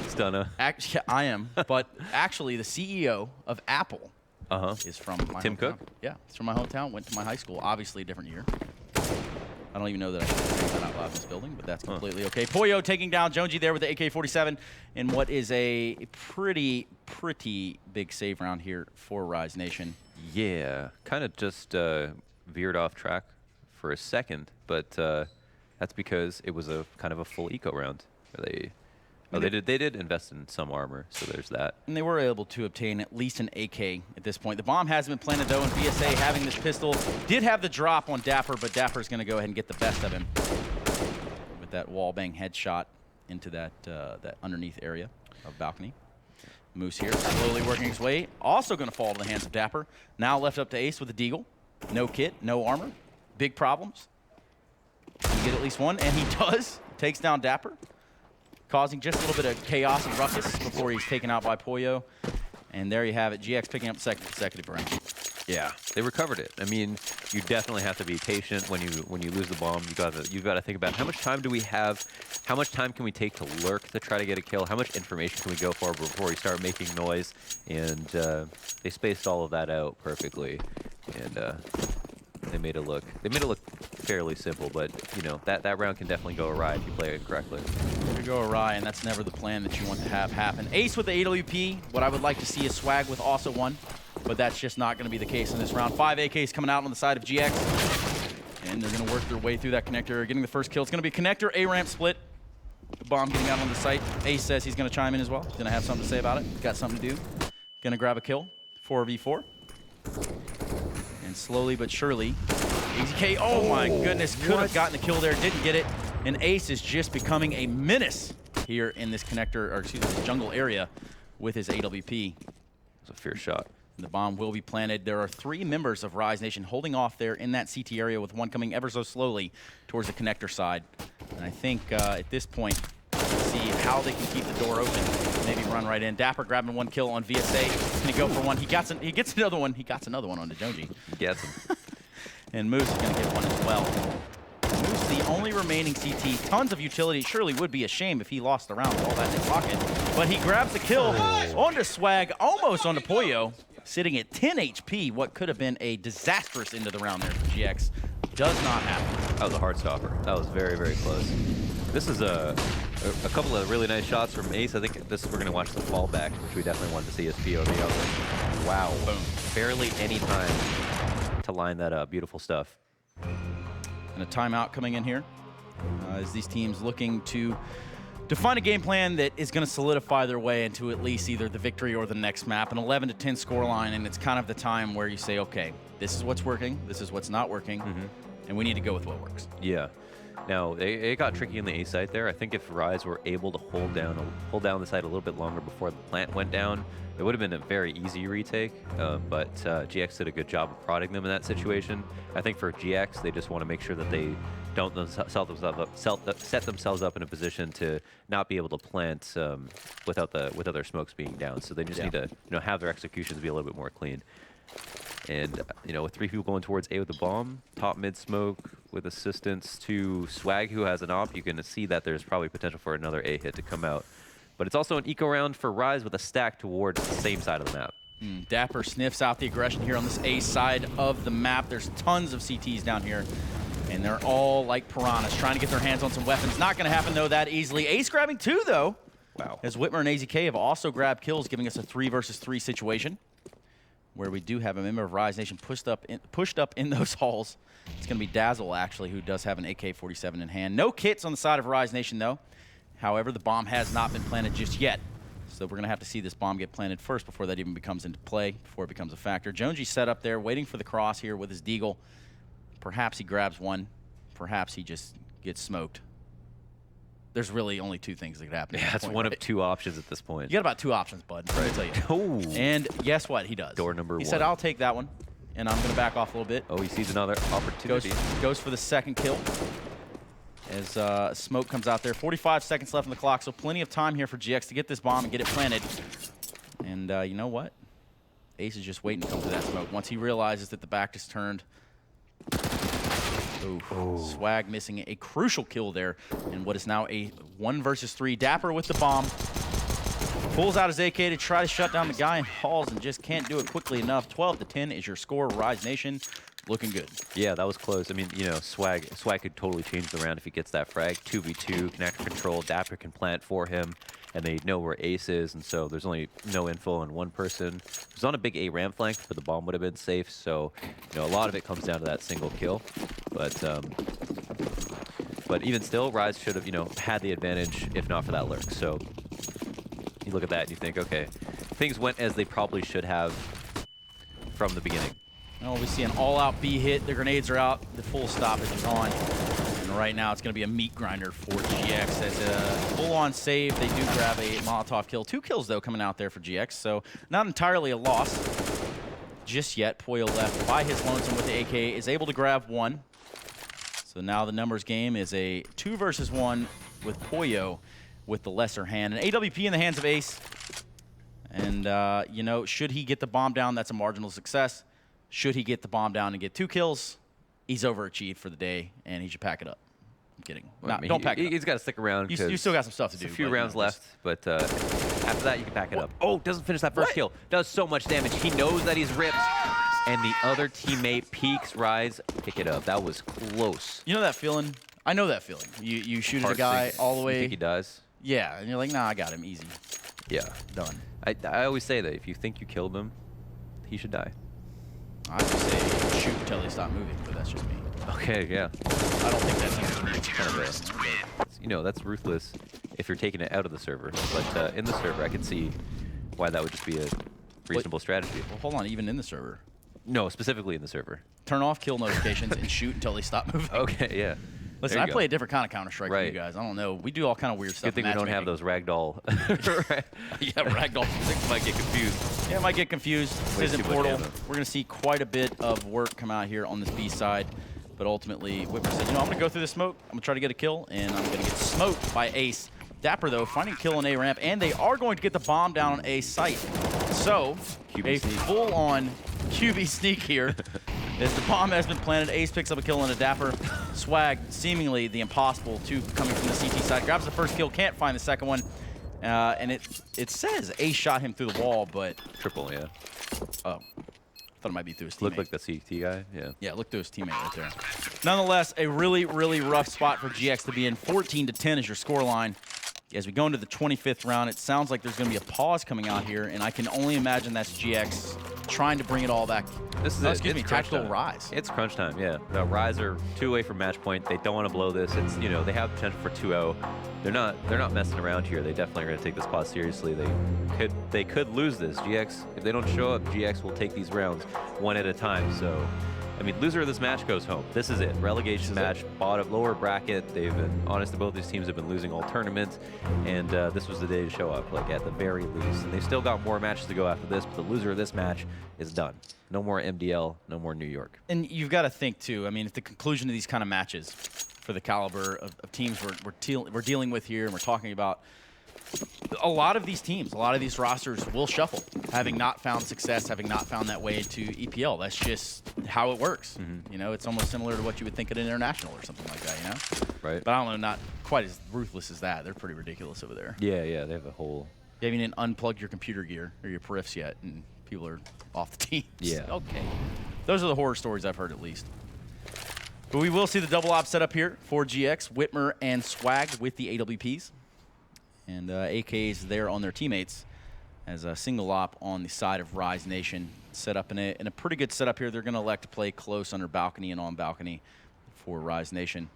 Stunna. Yeah, I am. But actually, the CEO of Apple Uh-huh. is from my Tim hometown. Cook? Yeah, he's from my hometown. Went to my high school. Obviously, a different year. I don't even know that I should say that out loud in this building, but that's completely okay. Poyo taking down Jonesy there with the AK-47 in what is a pretty big save round here for Rise Nation. Yeah, kind of just veered off track for a second, but that's because it was a kind of a full eco round. They did invest in some armor, so there's that. And they were able to obtain at least an AK at this point. The bomb hasn't been planted, though, and VSA having this pistol did have the drop on Dapper, but Dapper's going to go ahead and get the best of him with that wall bang headshot into that underneath area of balcony. Moose here, slowly working his way. Also going to fall to the hands of Dapper. Now left up to Ace with a deagle. No kit, no armor. Big problems. Can get at least one, and he does. Takes down Dapper, causing just a little bit of chaos and ruckus before he's taken out by Poyo. And there you have it, GX picking up second consecutive round. Yeah, they recovered it. I mean, you definitely have to be patient when you lose the bomb. You've got to think about how much time do we have, how much time can we take to lurk to try to get a kill, how much information can we go for before we start making noise, and they spaced all of that out perfectly. And They made it look fairly simple, but you know that round can definitely go awry if you play it correctly. It could go awry, and that's never the plan that you want to have happen. Ace with the AWP. What I would like to see is Swag with also one, but that's just not going to be the case in this round. 5 AKs coming out on the side of GX, and they're going to work their way through that connector, getting the first kill. It's going to be a connector A-ramp split. The bomb getting out on the site. Ace says he's going to chime in as well. He's going to have something to say about it. Got something to do. Going to grab a kill. 4v4. And slowly but surely, AZK, oh my goodness, could have gotten the kill there, didn't get it. And Ace is just becoming a menace here in this connector, or excuse me, this jungle area with his AWP. It's a fierce shot. The bomb will be planted. There are 3 members of Rise Nation holding off there in that CT area, with one coming ever so slowly towards the connector side. And I think at this point, see how they can keep the door open. Maybe run right in. Dapper grabbing 1 kill on VSA. Can he go for one? He gets another one. He got another one on Dejonji. Gets him. And Moose is going to get one as well. Moose, the only remaining CT. Tons of utility. Surely would be a shame if he lost the round with all that in his pocket. But he grabs the kill onto Swag, almost onto Poyo. Sitting at 10 HP. What could have been a disastrous end of the round there for GX. Does not happen. That was a hard stopper. That was very, very close. This is a couple of really nice shots from Ace. I think we're going to watch the fallback, which we definitely wanted to see as POV. Wow. Boom. Barely any time to line that up. Beautiful stuff. And a timeout coming in here as these teams looking to find a game plan that is going to solidify their way into at least either the victory or the next map. An 11-10 scoreline, and it's kind of the time where you say, okay, this is what's working, this is what's not working, and we need to go with what works. Yeah. Now, it got tricky in the A site there. I think if Rise were able to hold down the site a little bit longer before the plant went down, it would have been a very easy retake, but GX did a good job of prodding them in that situation. I think for GX, they just want to make sure that they don't set themselves up in a position to not be able to plant without their smokes being down. So they just need to have their executions be a little bit more clean. And with 3 people going towards A with the bomb, top mid smoke with assistance to Swag, who has an op, you can see that there's probably potential for another A hit to come out. But it's also an eco round for Rise with a stack towards the same side of the map. Dapper sniffs out the aggression here on this A side of the map. There's tons of CTs down here, and they're all like piranhas trying to get their hands on some weapons. Not going to happen, though, that easily. Ace grabbing 2, though. Wow. As Whitmer and AZK have also grabbed kills, giving us a 3 versus 3 situation, where we do have a member of Rise Nation pushed up in those halls. It's going to be Dazzle, actually, who does have an AK-47 in hand. No kits on the side of Rise Nation, though. However, the bomb has not been planted just yet. So we're going to have to see this bomb get planted first before that even comes into play, before it becomes a factor. Jonesy set up there, waiting for the cross here with his deagle. Perhaps he grabs one. Perhaps he just gets smoked. There's really only 2 things that could happen. Yeah, it's one of 2 options at this point. You got about 2 options, bud. Right. I'll tell you. Oh. And guess what? He does. Door number 1. He said, I'll take that one, and I'm going to back off a little bit. Oh, he sees another opportunity. Goes for the second kill. As smoke comes out there. 45 seconds left on the clock, so plenty of time here for GX to get this bomb and get it planted. And you know what? Ace is just waiting to come to that smoke. Once he realizes that the back is turned. Oof. Swag missing a crucial kill there in what is now a 1 versus 3. Dapper with the bomb. Pulls out his AK to try to shut down the guy in halls and just can't do it quickly enough. 12-10 is your score. Rise Nation looking good. Yeah, that was close. I mean, Swag could totally change the round if he gets that frag. 2v2, connector control. Dapper can plant for him, and they know where Ace is, and so there's only no info on one person. It was on a big A ramp flank, but the bomb would have been safe, so a lot of it comes down to that single kill. But even still, Rise should have had the advantage if not for that lurk. So you look at that and you think, okay, things went as they probably should have from the beginning. Well, we see an all-out B hit. The grenades are out. The full stoppage is on. And right now, it's going to be a meat grinder for GX. As a full-on save, they do grab a Molotov kill. 2 kills, though, coming out there for GX. So not entirely a loss just yet. Poyo left by his lonesome with the AK, is able to grab 1. So now the numbers game is a 2 versus 1 with Poyo with the lesser hand. An AWP in the hands of Ace. And, should he get the bomb down, that's a marginal success. Should he get the bomb down and get 2 kills, he's overachieved for the day, and he should pack it up. I'm kidding. Well, don't pack it up. He's got to stick around. You still got some stuff to do. A few rounds left, but after that, you can pack it up. Oh, doesn't finish that first kill. Does so much damage. He knows that he's ripped. and the other teammate peeks, rise, pick it up. That was close. You know that feeling? I know that feeling. You shoot at a Hard guy thing. all the You way. think he dies? Yeah, and you're like, nah, I got him easy. Yeah. Done. I always say that if you think you killed him, he should die. I would say shoot until they stop moving, but that's just me. Okay, yeah. I don't think that's easy. Kind of that's ruthless if you're taking it out of the server. But in the server, I can see why that would just be a reasonable strategy. Well, hold on, even in the server. No, specifically in the server. Turn off kill notifications and shoot until they stop moving. Okay, yeah. Listen, There I you play go. a different kind of Counter-Strike than you Right. guys. I don't know. We do all kind of weird stuff. Good thing we don't have those ragdoll. Yeah, ragdoll physics. Might get confused. Yeah, might get confused. This Way isn't too much Portal. ammo. We're going to see quite a bit of work come out here on this B side. But ultimately, Whitmer said, you know, I'm going to go through the smoke. I'm going to try to get a kill, and I'm going to get smoked by Ace. Dapper, though, finding a kill on A ramp, and they are going to get the bomb down on A site. So, QB a sneak. full-on QB sneak here. As the bomb has been planted, Ace picks up a kill on a Dapper. Swag, seemingly the impossible two coming from the CT side. Grabs the first kill, can't find the second one. And it says Ace shot him through the wall, but... Triple, yeah. Oh. Thought it might be through his teammate. Looked like the CT guy, yeah. Yeah, look through his teammate right there. Nonetheless, a really, really rough spot for GX to be in. 14-10 is your scoreline. As we go into the 25th round, it sounds like there's going to be a pause coming out here, and I can only imagine that's GX trying to bring it all back. This is Oh, it. excuse me, It's crunch Tactical time. Rise. It's crunch time, yeah. The Rise are 2 away from match point. They don't want to blow this. It's, you know, they have potential for 2-0. They're not messing around here. They definitely are going to take this pause seriously. They could lose this. GX, if they don't show up, GX will take these rounds one at a time. So, I mean, loser of this match goes home. This is it. Relegation match, bottom, lower bracket. They've been honest to both these teams have been losing all tournaments, and this was the day to show up, like at the very least. And they've still got more matches to go after this, but the loser of this match is done. No more MDL, no more New York. And you've got to think, too, I mean, at the conclusion of these kind of matches, for the caliber of teams we're dealing with here, and we're talking about, a lot of these teams, a lot of these rosters will shuffle, having not found success, having not found that way to EPL. That's just how it works. You know, it's almost similar to what you would think at an international or something like that, you know? Right. But I don't know, not quite as ruthless as that. They're pretty ridiculous over there. Yeah, they have a whole... You haven't even unplugged your computer gear or your periffs yet, and people are off the teams. Yeah. Okay. Those are the horror stories I've heard, at least. But we will see the double op set up here for GX, Whitmer and Swag with the AWPs. And AKs there on their teammates as a single op on the side of Rise Nation. Set up in a pretty good setup here. They're going to elect to play close under balcony and on balcony for Rise Nation.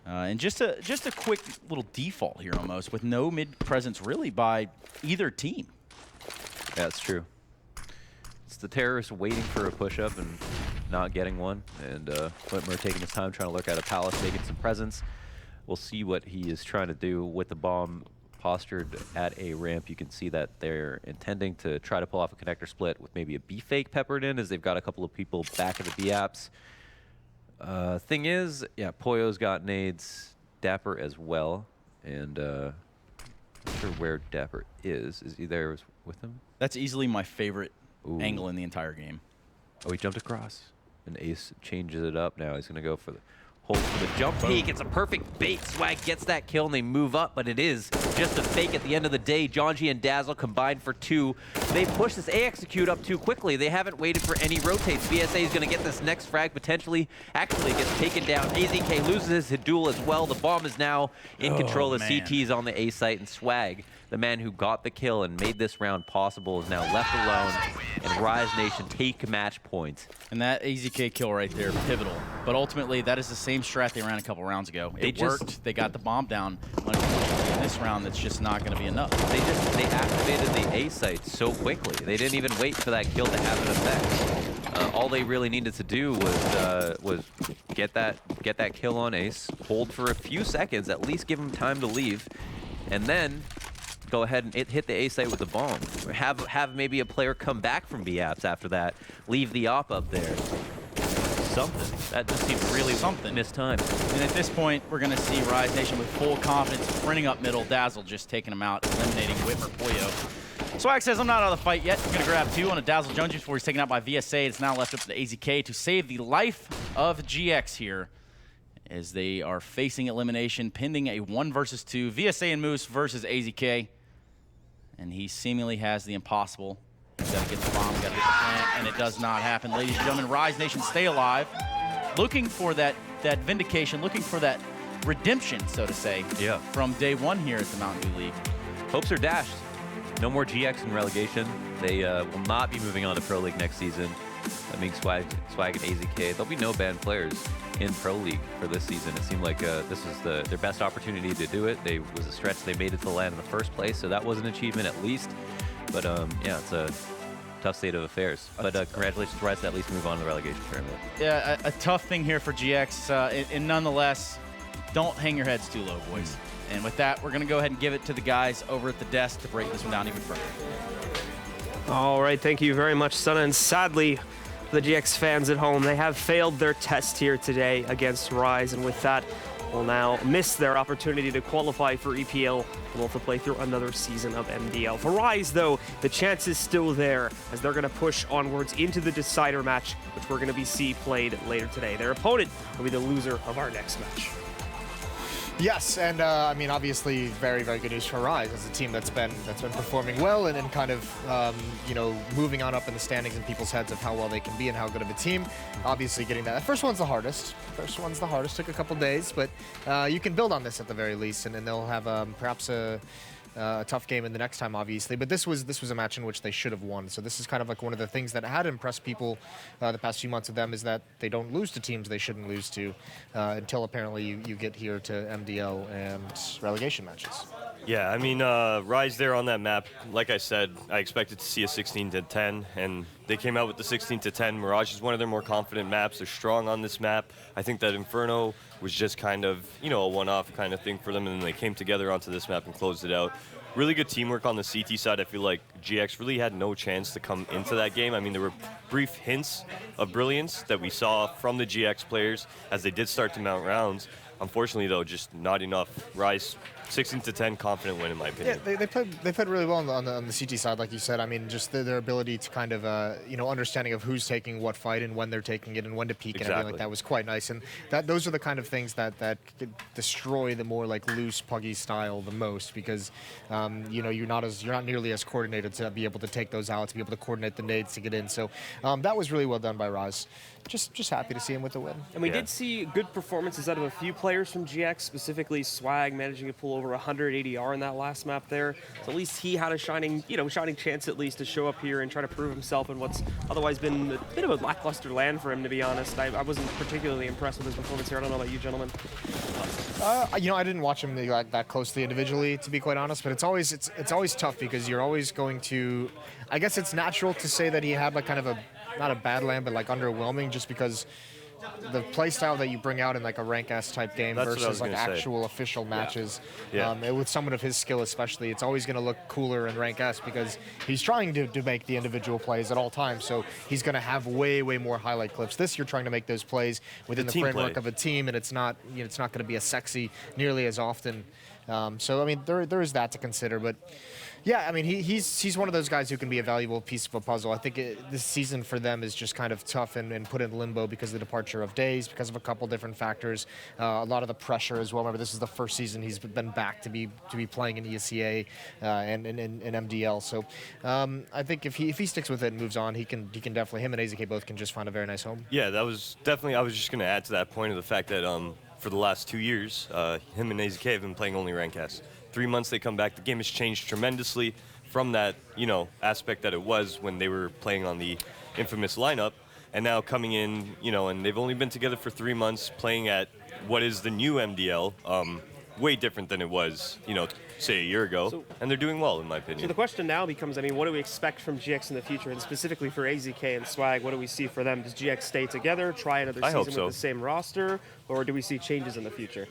And just a quick little default here almost, with no mid presence really by either team. Yeah, that's true. It's the terrorists waiting for a push-up and not getting one, and Whitmer taking his time trying to lurk out of Palace, making some presence. We'll see what he is trying to do with the bomb postured at a ramp. You can see that they're intending to try to pull off a connector split with maybe a B fake peppered in, as they've got a couple of people back at the B apps. Thing is, yeah, Poyo's got nades, Dapper as well, and not sure where Dapper is. Is he there with him? That's easily my favorite Ooh. angle in the entire game. Oh, he jumped across. And Ace changes it up now. He's going to go for the hold for the jump peek. It's a perfect bait. Swag gets that kill, and they move up, but it is just a fake at the end of the day. Jonji and Dazzle combined for 2. They push this A execute up too quickly. They haven't waited for any rotates. VSA is going to get this next frag potentially. Actually gets taken down. AZK loses his duel as well. The bomb is now in control of man. CTs on the A site, and Swag, the man who got the kill and made this round possible, is now left alone, and Rise Nation take match point. And that AZK kill right there, pivotal. But ultimately, that is the same strat they ran a couple rounds ago. It worked. They got the bomb down. Unfortunately, in this round, that's just not going to be enough. They activated the A site so quickly. They didn't even wait for that kill to have an effect. All they really needed to do was get that kill on Ace, hold for a few seconds, at least give him time to leave, and then go ahead and hit the A site with the bomb. Or have maybe a player come back from B apps after that, leave the op up there. Something. That just seemed really mistimed. And at this point, we're going to see Rise Nation with full confidence sprinting up middle. Dazzle just taking him out, eliminating Whitmer Poyo. Swag says, I'm not out of the fight yet. I'm going to grab 2 on a Dazzle Jones before he's taken out by VSA. It's now left up to the AZK to save the life of GX here, as they are facing elimination, pending a 1 versus 2. VSA and Moose versus AZK. And he seemingly has the impossible Gotta get the bomb, gotta get the plant, and it does not happen. Ladies and gentlemen, Rise Nation stay alive. Looking for that vindication, looking for that redemption, so to say, from day one here at the Mountain Dew League. Hopes are dashed. No more GX in relegation. They will not be moving on to Pro League next season. That means Swag and AZK. There'll be no banned players in Pro League for this season. It seemed like this was their best opportunity to do it. It was a stretch. They made it to the land in the first place, so that was an achievement at least. But yeah, it's a tough state of affairs. But congratulations, Rise, to at least move on to the relegation tournament. Yeah, a tough thing here for GX, and nonetheless, don't hang your heads too low, boys. And with that, we're going to go ahead and give it to the guys over at the desk to break this one down even further. All right, thank you very much, Son. And sadly, the GX fans at home, they have failed their test here today against Rise, and with that, will now miss their opportunity to qualify for EPL and also play through another season of MDL. For Rise, though, the chance is still there as they're going to push onwards into the decider match, which we're going to see played later today. Their opponent will be the loser of our next match. Yes, and I mean, obviously, very, very good news for Rise as a team that's been performing well and kind of you know, moving on up in the standings in people's heads of how well they can be and how good of a team. Obviously, getting that first one's the hardest. First one's the hardest. Took a couple days, but you can build on this at the very least, and then they'll have perhaps a tough game in the next time, obviously. But this was a match in which they should have won. So this is kind of like one of the things that had impressed people the past few months of them, is that they don't lose to teams they shouldn't lose to until apparently you get here to MDL and relegation matches. Yeah, I mean, Rise there on that map, like I said, I expected to see a 16-10, and they came out with the 16-10. Mirage is one of their more confident maps. They're strong on this map. I think that Inferno was just kind of, you know, a one-off kind of thing for them, and then they came together onto this map and closed it out. Really good teamwork on the CT side. I feel like GX really had no chance to come into that game. I mean, there were brief hints of brilliance that we saw from the GX players as they did start to mount rounds. Unfortunately, though, just not enough. Rise 16-10, confident win in my opinion. Yeah, they played really well on the CT side, like you said. I mean, just their ability to kind of you know, understanding of who's taking what fight and when they're taking it and when to peek and everything like that was quite nice. And those are the kind of things that could destroy the more like loose puggy style the most, because you know, you're not nearly as coordinated to be able to take those out, to be able to coordinate the nades to get in. So that was really well done by Rise. Just happy to see him with the win. And we did see good performances out of a few players from GX, specifically Swag managing to pull over 180 R in that last map there. So at least he had a shining chance at least to show up here and try to prove himself in what's otherwise been a bit of a lackluster land for him, to be honest. I wasn't particularly impressed with his performance here. I don't know about you, gentlemen. You know, I didn't watch him like that closely individually, to be quite honest. But it's always tough because you're always going to. I guess it's natural to say that he had like kind of not a bad land, but like underwhelming, just because the play style that you bring out in like a rank S type game versus like actual official matches, with someone of his skill especially, it's always going to look cooler in rank S because he's trying to make the individual plays at all times. So he's going to have way more highlight clips. This, you're trying to make those plays within the framework of a team, and it's not going to be as sexy nearly as often. So I mean, there is that to consider, but. Yeah, I mean, he's one of those guys who can be a valuable piece of a puzzle. I think this season for them is just kind of tough and put in limbo because of the departure of Days, because of a couple different factors. A lot of the pressure as well. Remember, this is the first season he's been back to be playing in ESCA and in MDL. So I think if he sticks with it and moves on, he can definitely, him and AZK both can just find a very nice home. Yeah, that was definitely. I was just going to add to that point of the fact that for the last 2 years, him and AZK have been playing only rank S. 3 months they come back. The game has changed tremendously from that, you know, aspect that it was when they were playing on the infamous lineup, and now coming in, you know, and they've only been together for 3 months playing at what is the new MDL, way different than it was, you know, say a year ago, and they're doing well in my opinion. So the question now becomes, I mean, what do we expect from GX in the future, and specifically for AZK and Swag, what do we see for them? Does GX stay together, try another season with the same roster, or do we see changes in the future?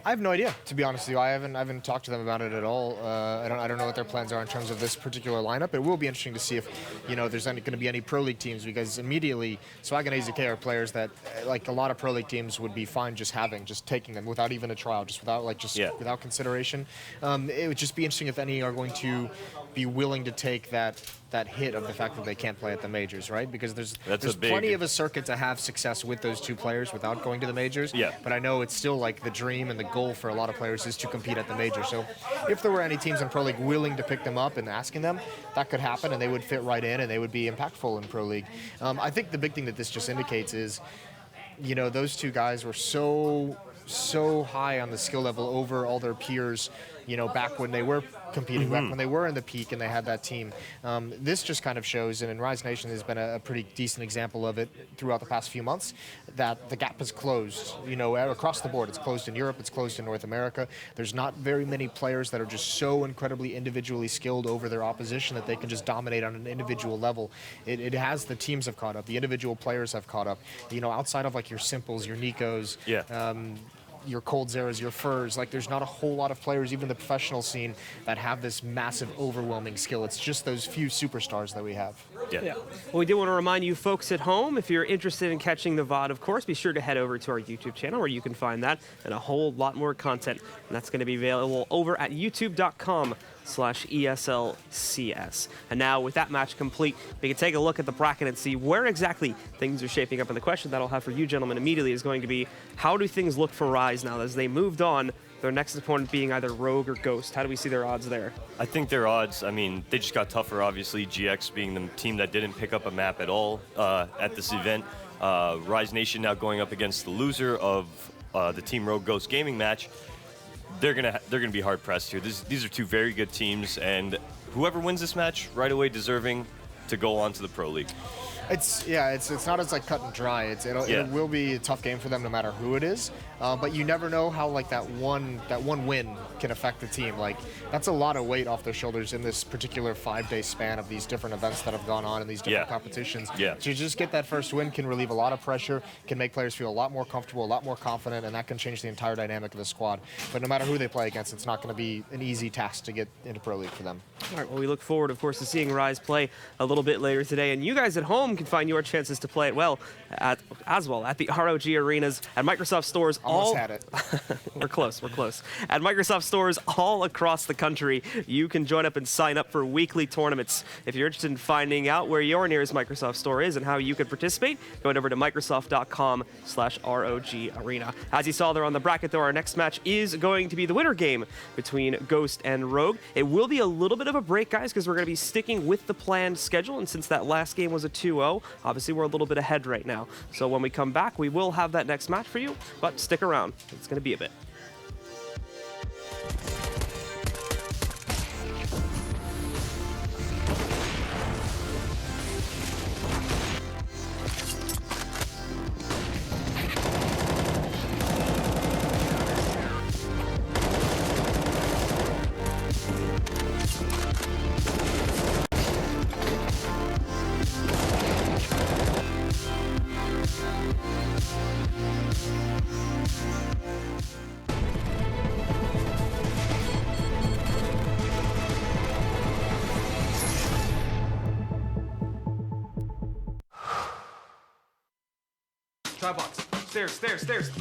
I have no idea, to be honest with you. I haven't talked to them about it at all. I don't know what their plans are in terms of this particular lineup. It will be interesting to see if, you know, there's going to be any Pro League teams, because immediately Swag and AZK are players that, like a lot of Pro League teams would be fine just taking them without even a trial, without consideration. It would just be interesting if any are going to be willing to take that hit of the fact that they can't play at the majors, right? Because there's big- plenty of a circuit to have success with those two players without going to the majors. Yeah. But I know it's still like the dream and the goal for a lot of players is to compete at the majors. So if there were any teams in Pro League willing to pick them up and asking them, that could happen, and they would fit right in, and they would be impactful in Pro League. I think the big thing that this just indicates is, you know, those two guys were so high on the skill level over all their peers, you know, back when they were competing, back when they were in the peak and they had that team. This just kind of shows, and Rise Nation has been a pretty decent example of it throughout the past few months, that the gap has closed, you know, across the board. It's closed in Europe, it's closed in North America. There's not very many players that are just so incredibly individually skilled over their opposition that they can just dominate on an individual level. It has, the teams have caught up, the individual players have caught up. You know, outside of like your Simples, your Nikos, your Cold Zeras, your Furs, like there's not a whole lot of players, even the professional scene, that have this massive, overwhelming skill. It's just those few superstars that we have. Yeah. Well, we do want to remind you folks at home, if you're interested in catching the VOD, of course, be sure to head over to our YouTube channel where you can find that and a whole lot more content. And that's going to be available over at youtube.com/ESLCS. And now with that match complete, we can take a look at the bracket and see where exactly things are shaping up. And the question that I'll have for you gentlemen immediately is going to be, how do things look for Rise now as they moved on, their next opponent being either Rogue or Ghost? How do we see their odds there? I think their odds, I mean, they just got tougher, obviously. GX being the team that didn't pick up a map at all at this event. Rise Nation now going up against the loser of the Team Rogue Ghost Gaming match. They're gonna be hard pressed here. These are two very good teams, and whoever wins this match right away deserving to go on to the Pro League. It's not as like cut and dry. It will be a tough game for them no matter who it is. But you never know how like that one win can affect the team. Like that's a lot of weight off their shoulders in this particular 5-day span of these different events that have gone on in these different competitions. Yeah. To just get that first win can relieve a lot of pressure, can make players feel a lot more comfortable, a lot more confident, and that can change the entire dynamic of the squad. But no matter who they play against, it's not going to be an easy task to get into Pro League for them. All right, well, we look forward, of course, to seeing Rise play a little bit later today. And you guys at home can find your chances to play it as well at the ROG arenas at Microsoft stores. Almost had it. We're close. At Microsoft stores all across the country, you can join up and sign up for weekly tournaments. If you're interested in finding out where your nearest Microsoft store is and how you can participate, go over to Microsoft.com/ROG Arena. As you saw there on the bracket, though, our next match is going to be the winner game between Ghost and Rogue. It will be a little bit of a break, guys, because we're going to be sticking with the planned schedule. And since that last game was a 2-0, obviously we're a little bit ahead right now. So when we come back, we will have that next match for you, but stick around. It's going to be a bit. Try box. Stairs.